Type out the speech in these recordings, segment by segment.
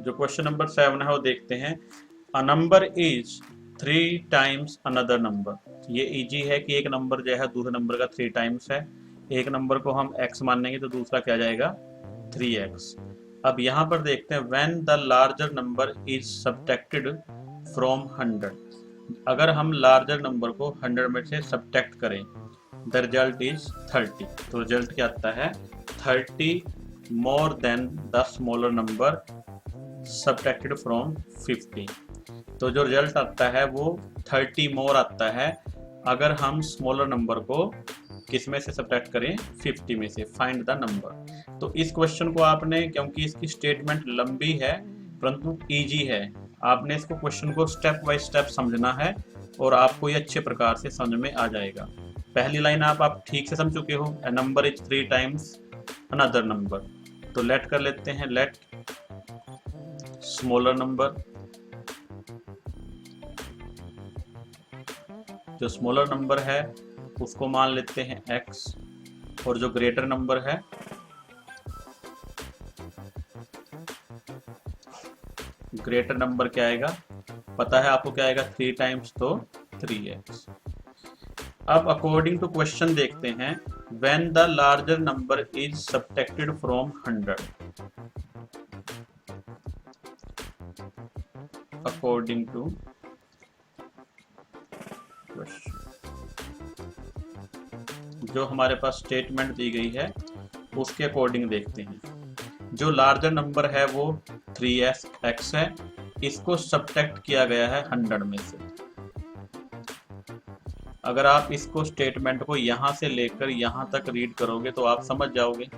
जो question number 7 है वो देखते हैं। A number is 3 times another number. ये इजी है कि एक नंबर जो है दूसरे नंबर का 3 टाइम्स है। एक नंबर को हम x मानेंगे तो दूसरा क्या जाएगा 3x। अब यहाँ पर देखते हैं when the larger number is subtracted from 100। अगर हम लार्जर नंबर को 100 में से सब्ट्रैक्ट करें, द रिजल्ट इज 30। तो रिजल्ट क्या आता है 30 more than the smaller number subtracted from 50। तो जो रिजल्ट आता है वो 30 मोर आता है अगर हम स्मॉलर नंबर को किस में से सब्ट्रैक्ट करें 50 में से। Find the number. तो इस क्वेश्चन को आपने, क्योंकि इसकी स्टेटमेंट लंबी है परंतु इजी है, आपने इसको क्वेश्चन को स्टेप बाय स्टेप समझना है और आपको ये अच्छे प्रकार से समझ में आ जाएगा। पहली लाइन आप ठीक से समझ चुके हो, a number is 3 times another number. तो लेट कर लेते हैं, लेट स्मॉलर नंबर, जो स्मॉलर नंबर है उसको मान लेते हैं x, और जो ग्रेटर नंबर है ग्रेटर नंबर क्या आएगा, पता है आपको क्या आएगा 3 टाइम्स तो 3x। अब अकॉर्डिंग टू क्वेश्चन देखते हैं when the larger number is subtracted from 100। According to question, जो हमारे पास स्टेटमेंट दी गई है उसके अकॉर्डिंग देखते हैं। जो लार्जर नंबर है वो 3x है, इसको सब्ट्रैक्ट किया गया है 100 में से। अगर आप इसको स्टेटमेंट को यहां से लेकर यहां तक रीड करोगे तो आप समझ जाओगे।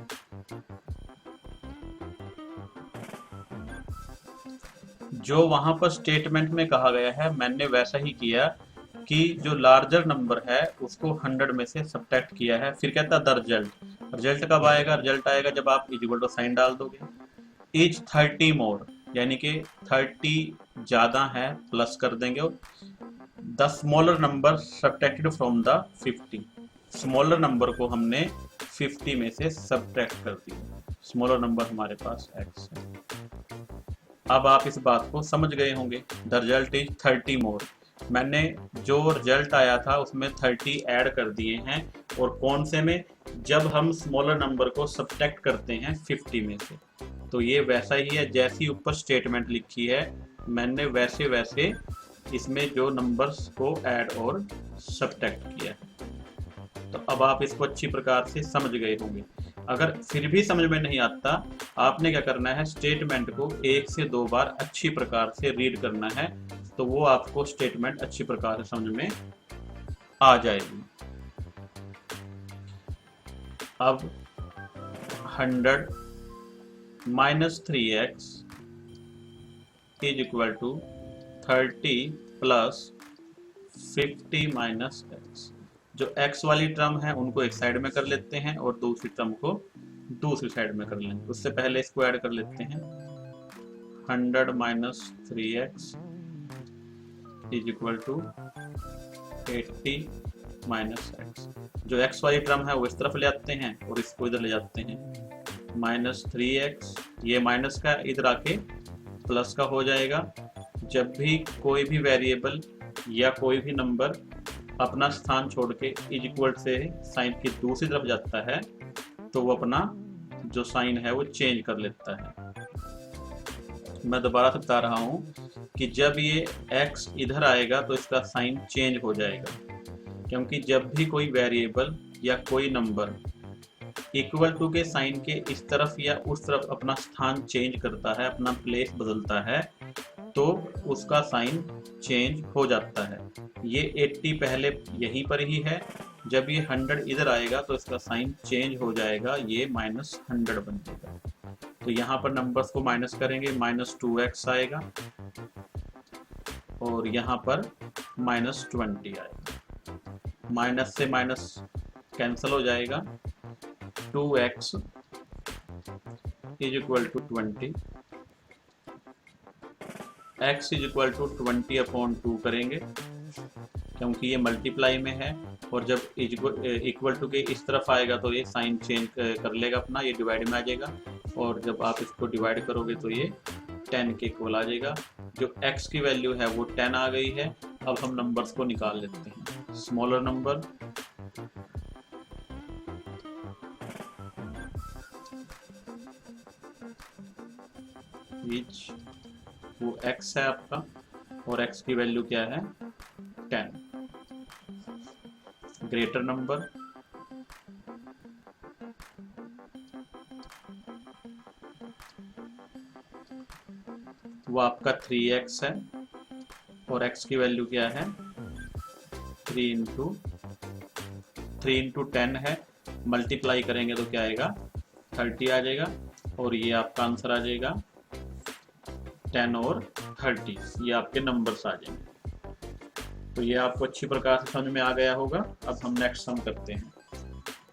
जो वहां पर स्टेटमेंट में कहा गया है मैंने वैसा ही किया कि जो लार्जर नंबर है उसको 100 में से सब्ट्रैक्ट किया है। फिर कहता है द रिजल्ट। रिजल्ट कब आएगा, रिजल्ट आएगा जब आप इक्वल टू साइन डाल दोगे। इज 30 मोर, यानी कि 30 ज्यादा है, प्लस कर देंगे। The smaller number subtracted from the 50। Smaller number को हमने 50 में से सब्ट्रैक्ट कर दिया। स्मॉलर नंबर हमारे पास x है। अब आप इस बात को समझ गए होंगे। द रिजल्ट इज 30 मोर, मैंने जो रिजल्ट आया था उसमें 30 ऐड कर दिए हैं। और कौन से में, जब हम स्मॉलर नंबर को सब्ट्रैक्ट करते हैं 50 में से। तो ये वैसा ही है जैसी ऊपर स्टेटमेंट लिखी है, मैंने वैसे वैसे इसमें जो नंबर्स को ऐड और सब्ट्रैक्ट किया है। तो अब आप इसको अच्छी प्रकार से समझ गए होंगे। अगर फिर भी समझ में नहीं आता, आपने क्या करना है, स्टेटमेंट को 1 से 2 बार अच्छी प्रकार से रीड करना है, तो वो आपको स्टेटमेंट अच्छी प्रकार से समझ में आ जाएगी। अब 100 minus 3x is equal to 30 plus 50 minus x। जो x वाली टर्म है उनको एक साइड में कर लेते हैं और दूसरी टर्म को दूसरी साइड में कर लेंगे। उससे पहले इसको ऐड कर लेते हैं। 100 minus 3x is equal to 80 minus x। जो x वाली टर्म है वो इस तरफ ले आते हैं और इसको इधर ले जाते हैं। माइनस 3x, ये माइनस का इधर आके प्लस का हो जाएगा। जब भी कोई भी वेरिएबल या कोई भी नंबर अपना स्थान छोड़ के इज इक्वल से साइन की दूसरी तरफ जाता है तो वो अपना जो साइन है वो चेंज कर लेता है। मैं दोबारा से बता रहा हूँ कि जब ये x इधर आएगा तो इसका साइन चेंज हो जाएगा, क्योंकि जब भी कोई वेरिएबल या कोई नंबर इक्वल टू के साइन के इस तरफ या उस तरफ अपना स्थान चेंज करता है, अपना प्लेस बदलता है, तो उसका साइन चेंज हो जाता है। ये 80 पहले यहीं पर ही है, जब ये 100 इधर आएगा तो इसका साइन चेंज हो जाएगा, ये -100 बन जाएगा। तो यहाँ पर नंबर्स को माइनस करेंगे, -2x आएगा और यहाँ पर -20 आएगा। माइनस से माइनस कैंसिल हो जाएगा। 2x is equal to 20, x is equal to 20/2 करेंगे क्योंकि ये मल्टीप्लाई में है, और जब इक्वल टू के इस तरफ आएगा तो ये साइन चेंज कर लेगा अपना, ये डिवाइड में आ जाएगा, और जब आप इसको डिवाइड करोगे तो ये 10 के इक्वल आ जाएगा। जो x की वैल्यू है वो 10 आ गई है। अब हम नंबर्स को निकाल लेते हैं। स्मॉलर नंबर विच वो x है आपका, और x की वैल्यू क्या है 10। ग्रेटर नंबर वो आपका 3x है, और x की वैल्यू क्या है 3 इंटू 10 है। मल्टीप्लाई करेंगे तो क्या आएगा 30 आ जाएगा, और ये आपका आंसर आ जाएगा 10 और 30, ये आपके नंबर्स आ जाएंगे। तो ये आपको अच्छी प्रकार से समझ में आ गया होगा। अब हम नेक्स्ट सम करते हैं।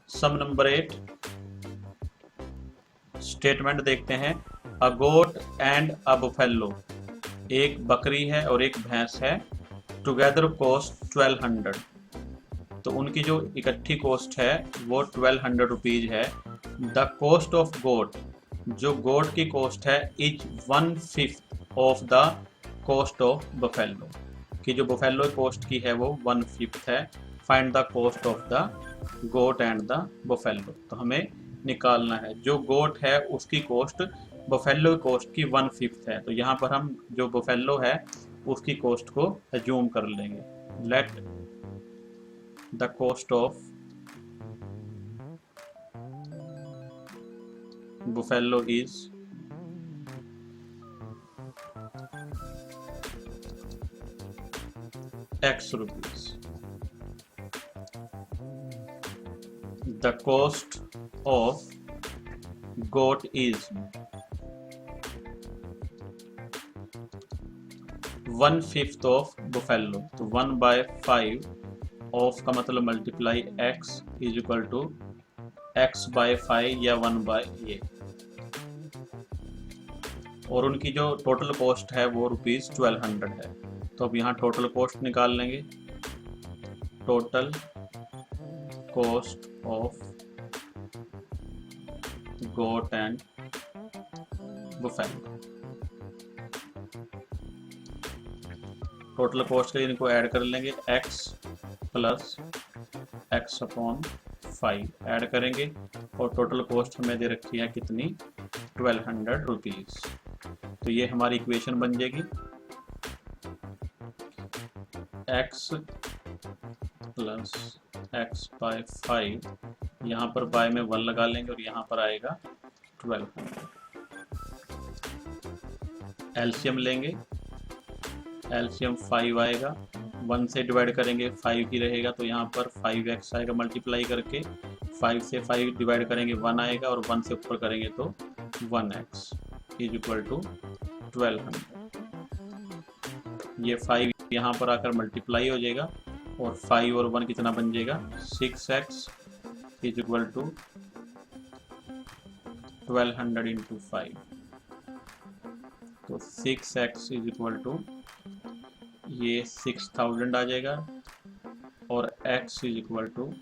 सम नंबर 8, स्टेटमेंट देखते हैं। अ गोट एंड अ बुफेलो, एक बकरी है और एक भैंस है, टुगेदर कॉस्ट 1200। तो उनकी जो इकट्ठी कॉस्ट है वो 1200 रुपीज है। द कॉस्ट ऑफ गोट, जो गोट की कॉस्ट है, is 1/5 of the cost of buffalo, कि जो बफेलो कॉस्ट की है वो 1/5 है। Find the cost of the goat and the buffalo. तो हमें निकालना है जो गोट है उसकी कॉस्ट बफेलो कॉस्ट की 1/5 है। तो यहाँ पर हम जो बफेलो है उसकी कॉस्ट को एज्यूम कर लेंगे। Let the cost of buffalo is X rupees. The cost of goat is 1/5 of buffalo। तो 1/5 ऑफ का मतलब multiply x is equal to x/5 या 1/ये, और उनकी जो टोटल कॉस्ट है वो ₹1200 है। तो अब यहाँ टोटल कॉस्ट निकाल लेंगे। Total cost of goat and buffalo, total cost के इनको ऐड कर लेंगे। x प्लस x/5 ऐड करेंगे, और टोटल कॉस्ट हमें दे रखी है कितनी 1200 रुपीज। तो ये हमारी इक्वेशन बन जाएगी x प्लस x/5, यहाँ पर बाय में 1 लगा लेंगे और यहाँ पर आएगा 1200। एलसीएम लेंगे, एलसीएम 5 आएगा, 1 से डिवाइड करेंगे 5 ही रहेगा, तो यहाँ पर 5x आएगा मल्टीप्लाई करके। 5 से 5 डिवाइड करेंगे 1 आएगा, और 1 से ऊपर करेंगे तो 1x इज इक्वल टू 1200। ये 5 यहाँ पर आकर मल्टीप्लाई हो जाएगा, और 5 और 1 कितना बन जाएगा 6x is equal to 1200 into 5। तो 6x इज इक्वल टू ये 6000 आ जाएगा, और x is equal to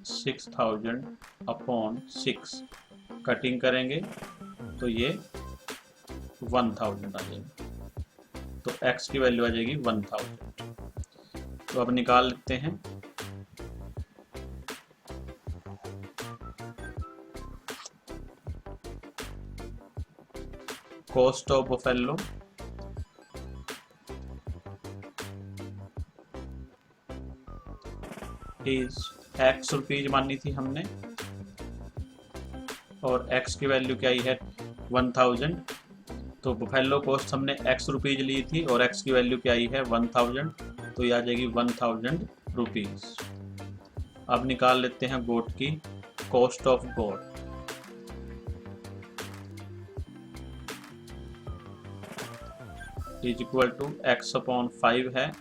6000/6। Cutting करेंगे तो ये 1000 आ जाएगा। तो x की वैल्यू आ जाएगी 1000। तो अब निकाल लेते हैं। Cost of buffalo is x rupees मानी थी हमने, और x की वैल्यू क्या आई है 1000। तो बफेलो कॉस्ट हमने x रुपीज ली थी, और x की वैल्यू क्या आई है 1000, तो ये आ जाएगी 1000 रुपीज। अब निकाल लेते हैं गोट की cost of goat. Is equal to x/5 है,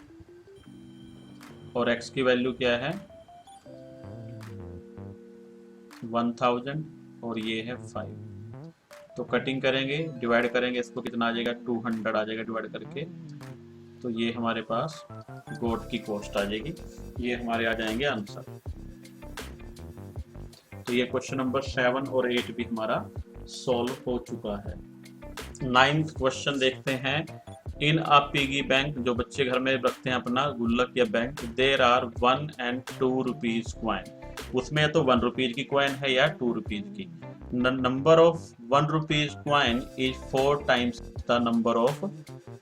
और x की वैल्यू क्या है 1000, और ये है 5। तो कटिंग करेंगे, डिवाइड करेंगे, इसको कितना आ जाएगा 200 आ जाएगा डिवाइड करके। तो ये हमारे पास गोट की कॉस्ट आ जाएगी। ये हमारे आ जाएंगे आंसर। तो ये क्वेश्चन नंबर 7 और 8 भी हमारा सॉल्व हो चुका है। 9th क्वेश्चन देखते हैं। इन अ पिगी बैंक, जो बच्चे घर में रखते हैं अपना गुल्लक या bank, there are 1 and 2 rupees coin. उसमें या तो 1 रुपीज की क्वाइन है या 2 रुपीज की। Number of 1 rupees coin is 4 times the number of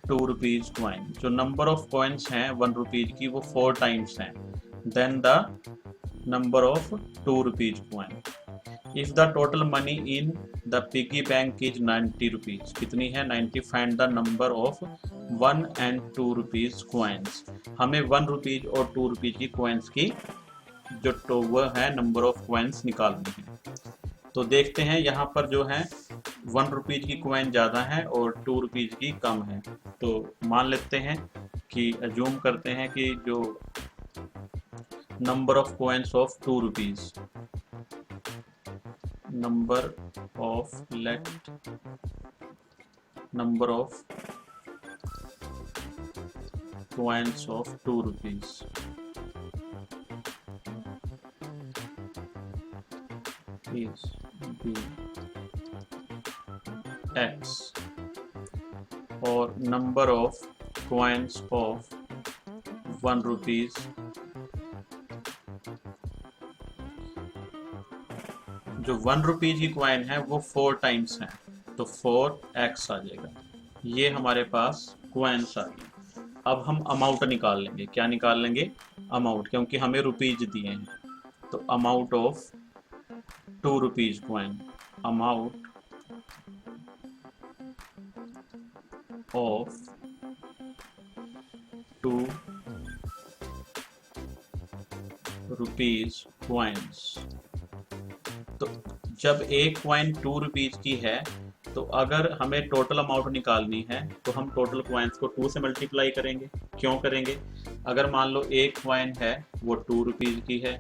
2 rupees coin. जो नंबर ऑफ कॉइन्स हैं 1 रुपीज की वो 4 टाइम्स हैं than the number of 2 rupees coin. If the total money in the piggy bank is 90 rupees, कितनी है 90, find the number of 1 and 2 rupees coins। हमें 1 rupees और 2 rupees की coins की जो टोवर है नंबर ऑफ coins निकालनी है। तो देखते हैं यहाँ पर जो है 1 रुपीज की coin ज़्यादा है और 2 रुपीज की कम है। तो मान लेते हैं कि अज्यूम करते हैं कि जो number of coins of 2 rupees, number of coins of 2 rupees is the x और number of coins of 1 rupees जो 1 रुपीज की क्वाइन है वो 4 टाइम्स है, तो 4x आ जाएगा। ये हमारे पास क्वाइंस आ गई। अब हम अमाउंट निकाल लेंगे। क्या निकाल लेंगे? अमाउंट, क्योंकि हमें रुपीज दिए हैं। तो amount of 2 rupees coin, amount of 2 rupees coins. तो जब एक क्वाइन 2 रुपीज की है तो अगर हमें टोटल अमाउंट निकालनी है तो हम टोटल क्वाइंस को 2 से मल्टीप्लाई करेंगे। क्यों करेंगे? अगर मान लो एक क्वाइन है वो 2 रुपीज की है,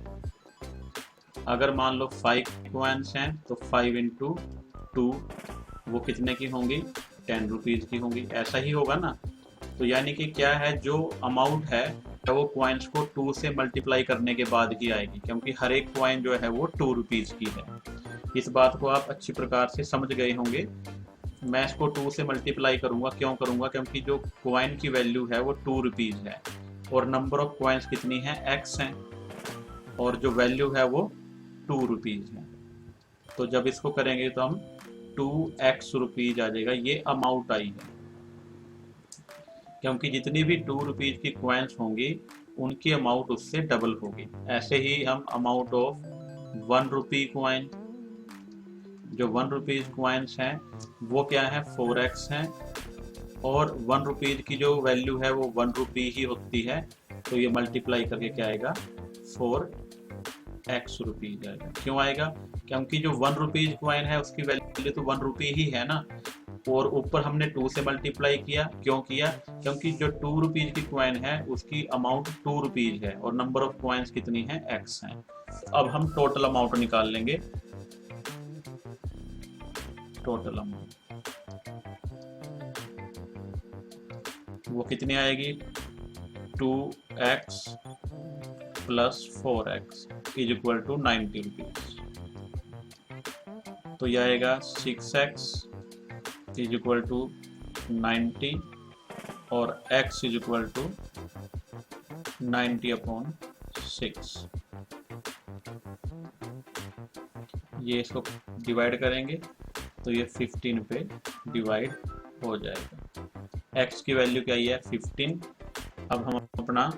अगर मान लो 5 क्वाइंस हैं तो 5 इंटू 2 वो कितने की होंगी? 10 रुपीज की होंगी। ऐसा ही होगा ना। तो यानी कि क्या है, जो अमाउंट है तो वो क्वाइंस को 2 से मल्टीप्लाई करने के बाद ही आएगी, क्योंकि हर एक क्वाइन जो है वो 2 रुपीज की है। इस बात को आप अच्छी प्रकार से समझ गए होंगे। मैं इसको 2 से मल्टीप्लाई करूंगा। क्यों करूंगा? क्योंकि जो क्वाइन की वैल्यू है वो 2 रुपीज है और नंबर ऑफ क्वाइंस कितनी है? x हैं, और जो वैल्यू है वो 2 रुपीज है। तो जब इसको करेंगे तो हम 2x रुपीज आ जाएगा। ये अमाउंट आई है, क्योंकि जितनी भी 2 रुपीज की क्वाइंस होंगी उनकी अमाउंट उससे डबल होगी। ऐसे ही हम अमाउंट ऑफ 1 रुपी क्वाइन, जो 1 रुपीज क्वाइंस हैं वो क्या है? 4x हैं, और 1 रुपीज की जो वैल्यू है वो 1 रुपी ही होती है। तो ये मल्टीप्लाई करके क्या आएगा? 4x रुपीज आएगा। क्यों आएगा? क्योंकि जो 1 रुपीज क्वाइन है उसकी वैल्यू तो 1 रुपी ही है ना, और ऊपर हमने 2 से मल्टीप्लाई किया। क्यों किया? क्योंकि जो 2 रुपीज की क्वाइन है उसकी अमाउंट 2 रुपीज है और नंबर ऑफ क्वाइंस कितनी है? x है। अब हम टोटल अमाउंट निकाल लेंगे। टोटल अमाउंट वो कितनी आएगी? 2x plus 4x is equal to 90 rupees. तो यह आएगा 6x इज इक्वल टू 90 और x इज इक्वल टू 90/6। ये इसको डिवाइड करेंगे तो ये 15 पे डिवाइड हो जाएगा। x की वैल्यू क्या है? 15। अब हम अपना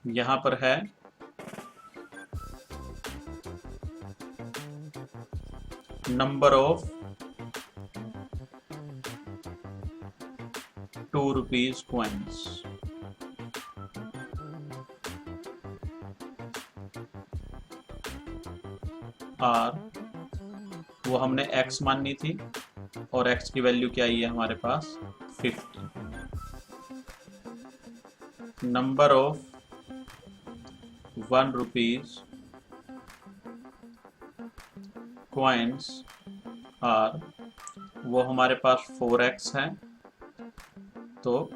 यहाँ पर है number of 2 rupees coins. Are वो हमने x माननी थी और x की वैल्यू क्या आई है हमारे पास? 50। Number of 1 rupees coins are वो हमारे पास 4x है। तो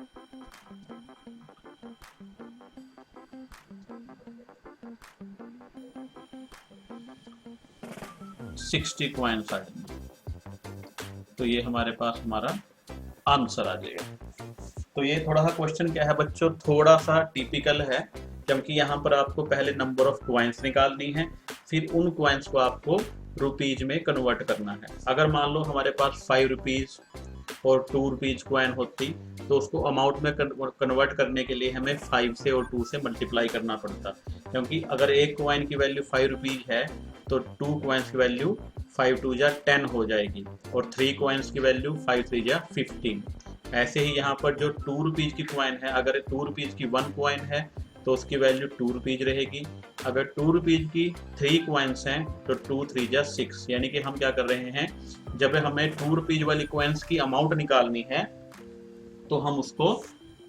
60 कॉइन्स आ जाएंगे। तो ये हमारे पास हमारा आंसर आ जाएगा। तो ये थोड़ा सा क्वेश्चन क्या है बच्चों, थोड़ा सा टिपिकल है, क्योंकि यहाँ पर आपको पहले नंबर ऑफ कॉइन्स निकालनी है, फिर उन कॉइन्स को आपको रुपीज में कन्वर्ट करना है। अगर मान लो हमारे पास 5 रुपीज और 2 रुपीज कॉइन होती, तो उसको अमाउंट में कन्वर्ट करने के लिए हमें 5 से और 2 से मल्टीप्लाई करना पड़ता, क्योंकि अगर एक कॉइन की वैल्यू 5 रुपीज है तो 2 कॉइन्स की वैल्यू 5 2 जा 10 हो जाएगी, और 3 कॉइन्स की वैल्यू 5 3 जा 15। ऐसे ही यहाँ पर जो 2 रुपीज की कॉइन है, अगर 2 रुपीज की 1 कॉइन है तो उसकी वैल्यू 2 रुपीज रहेगी। अगर 2 रुपीज की 3 कॉइन्स हैं तो 2 3 जा 6, यानी कि हम क्या कर रहे हैं, जब हमें 2 रुपीज वाली कॉइन्स की अमाउंट निकालनी है तो हम उसको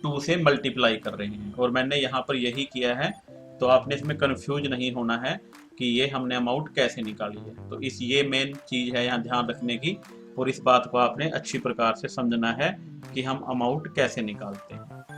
2 से मल्टीप्लाई कर रहे हैं, और मैंने यहाँ पर यही किया है। तो आपने इसमें कंफ्यूज नहीं होना है कि ये हमने अमाउंट कैसे निकाली है। तो ये मेन चीज़ है यहाँ ध्यान रखने की, और इस बात को आपने अच्छी प्रकार से समझना है कि हम अमाउंट कैसे निकालते हैं।